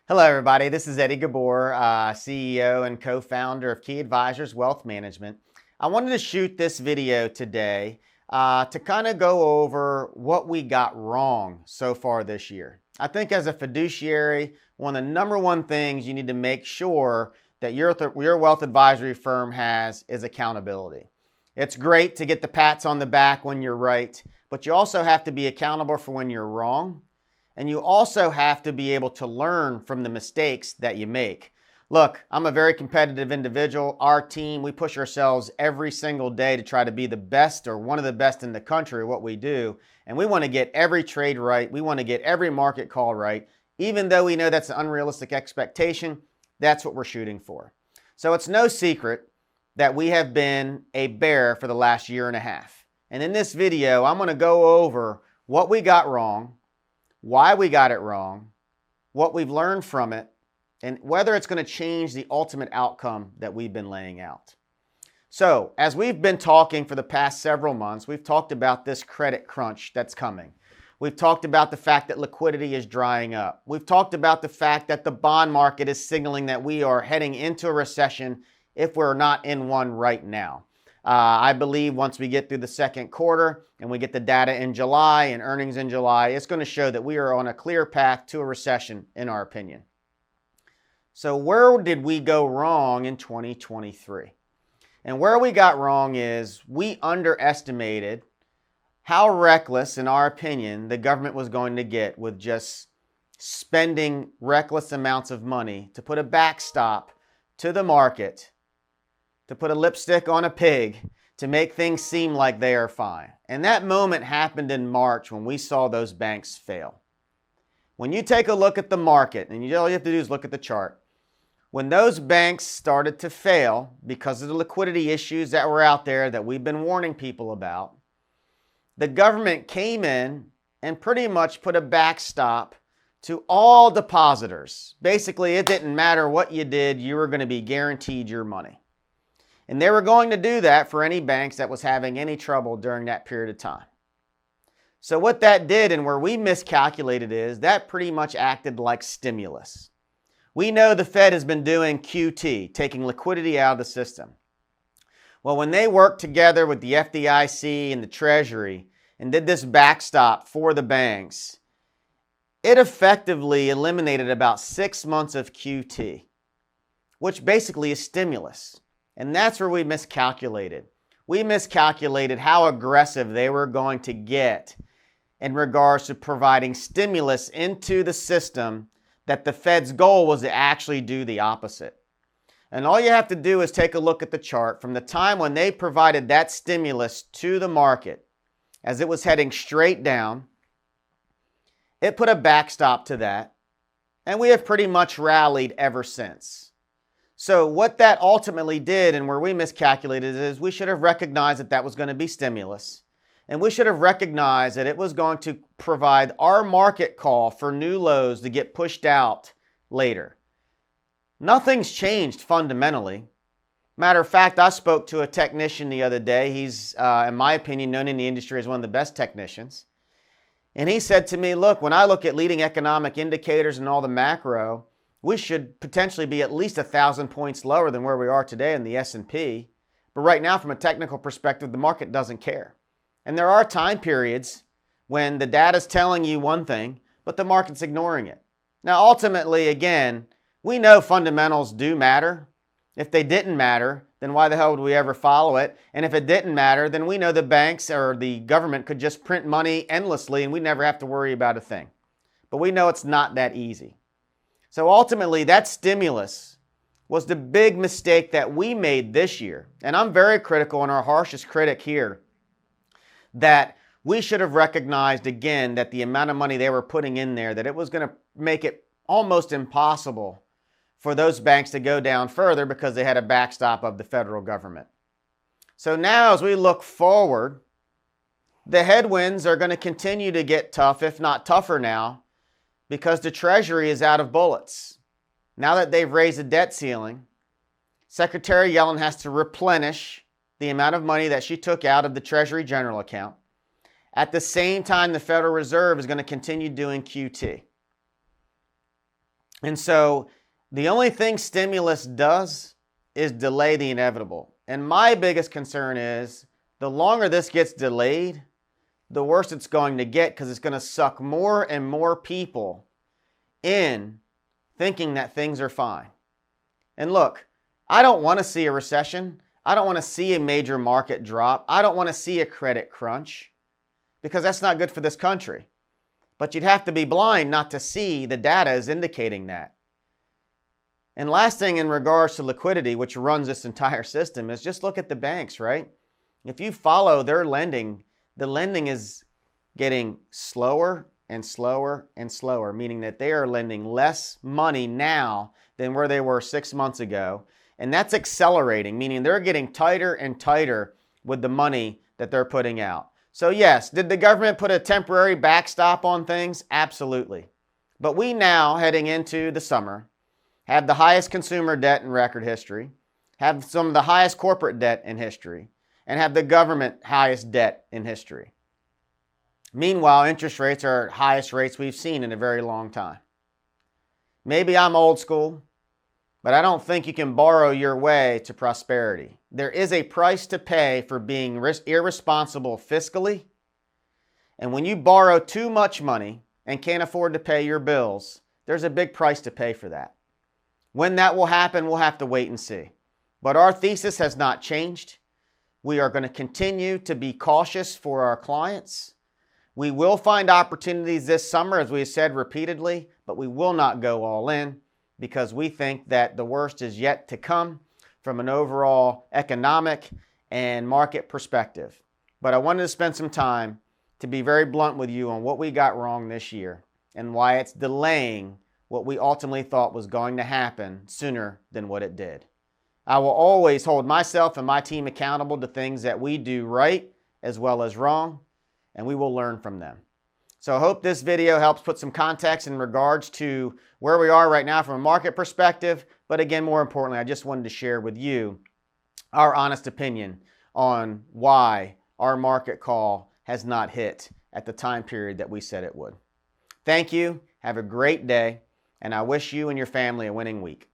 Hello, everybody. This is Eddie Ghabour, CEO and co-founder of Key Advisors Wealth Management. I wanted to shoot this video today to kind of go over what we got wrong so far this year. I think as a fiduciary, one of the number one things you need to make sure that your wealth advisory firm has is accountability. It's great to get the pats on the back when you're right, but you also have to be accountable for when you're wrong. And you also have to be able to learn from the mistakes that you make. Look, I'm a very competitive individual. Our team, we push ourselves every single day to try to be the best or one of the best in the country at what we do. And we want to get every trade right. We want to get every market call right. Even though we know that's an unrealistic expectation, that's what we're shooting for. So it's no secret that we have been a bear for the last year and a half. And in this video, I'm going to go over what we got wrong, why we got it wrong, what we've learned from it, and whether it's going to change the ultimate outcome that we've been laying out. So, as we've been talking for the past several months, we've talked about this credit crunch that's coming. We've talked about the fact that liquidity is drying up. We've talked about the fact that the bond market is signaling that we are heading into a recession if we're not in one right now. I believe once we get through the second quarter and we get the data in July and earnings in July, it's going to show that we are on a clear path to a recession, in our opinion. So where did we go wrong in 2023? And where we got wrong is we underestimated how reckless, in our opinion, the government was going to get with just spending reckless amounts of money to put a backstop to the market, to put a lipstick on a pig, to make things seem like they are fine. And that moment happened in March when we saw those banks fail. When you take a look at the market, and all you have to do is look at the chart, when those banks started to fail because of the liquidity issues that were out there that we've been warning people about, the government came in and pretty much put a backstop to all depositors. Basically, it didn't matter what you did, you were going to be guaranteed your money. And they were going to do that for any banks that was having any trouble during that period of time. So what that did, and where we miscalculated, is that pretty much acted like stimulus. We know the Fed has been doing QT, taking liquidity out of the system. Well, when they worked together with the FDIC and the Treasury and did this backstop for the banks, it effectively eliminated about 6 months of QT, which basically is stimulus. And that's where we miscalculated. We miscalculated how aggressive they were going to get in regards to providing stimulus into the system, that the Fed's goal was to actually do the opposite. And all you have to do is take a look at the chart from the time when they provided that stimulus to the market as it was heading straight down. It put a backstop to that, and we have pretty much rallied ever since. So what that ultimately did, and where we miscalculated, is we should have recognized that that was going to be stimulus. And we should have recognized that it was going to provide our market call for new lows to get pushed out later. Nothing's changed fundamentally. Matter of fact, I spoke to a technician the other day. He's, in my opinion, known in the industry as one of the best technicians. And he said to me, look, when I look at leading economic indicators and all the macro, we should potentially be at least 1,000 points lower than where we are today in the S&P. But right now, from a technical perspective, the market doesn't care. And there are time periods when the data's telling you one thing, but the market's ignoring it. Now, ultimately, again, we know fundamentals do matter. If they didn't matter, then why the hell would we ever follow it? And if it didn't matter, then we know the banks or the government could just print money endlessly and we never have to worry about a thing. But we know it's not that easy. So ultimately, that stimulus was the big mistake that we made this year. And I'm very critical, and our harshest critic here, that we should have recognized again that the amount of money they were putting in there, that it was going to make it almost impossible for those banks to go down further because they had a backstop of the federal government. So now as we look forward, the headwinds are going to continue to get tough, if not tougher now, because the Treasury is out of bullets. Now that they've raised the debt ceiling, Secretary Yellen has to replenish the amount of money that she took out of the Treasury general account. At the same time, the Federal Reserve is going to continue doing QT. And so the only thing stimulus does is delay the inevitable. And my biggest concern is the longer this gets delayed, the worse it's going to get, because it's going to suck more and more people in thinking that things are fine. And look, I don't want to see a recession. I don't want to see a major market drop. I don't want to see a credit crunch, because that's not good for this country. But you'd have to be blind not to see the data is indicating that. And last thing in regards to liquidity, which runs this entire system, is just look at the banks, right? If you follow their lending, the lending is getting slower and slower and slower, meaning that they are lending less money now than where they were 6 months ago. And that's accelerating, meaning they're getting tighter and tighter with the money that they're putting out. So yes, did the government put a temporary backstop on things? Absolutely. But we now, heading into the summer, have the highest consumer debt in record history, have some of the highest corporate debt in history, and have the government highest debt in history. Meanwhile, interest rates are at highest rates we've seen in a very long time. Maybe I'm old school, but I don't think you can borrow your way to prosperity. There is a price to pay for being irresponsible fiscally. And when you borrow too much money and can't afford to pay your bills, there's a big price to pay for that. When that will happen, we'll have to wait and see. But our thesis has not changed. We are going to continue to be cautious for our clients. We will find opportunities this summer, as we have said repeatedly, but we will not go all in, because we think that the worst is yet to come from an overall economic and market perspective. But I wanted to spend some time to be very blunt with you on what we got wrong this year and why it's delaying what we ultimately thought was going to happen sooner than what it did. I will always hold myself and my team accountable to things that we do right as well as wrong, and we will learn from them. So I hope this video helps put some context in regards to where we are right now from a market perspective. But again, more importantly, I just wanted to share with you our honest opinion on why our market call has not hit at the time period that we said it would. Thank you. Have a great day, and I wish you and your family a winning week.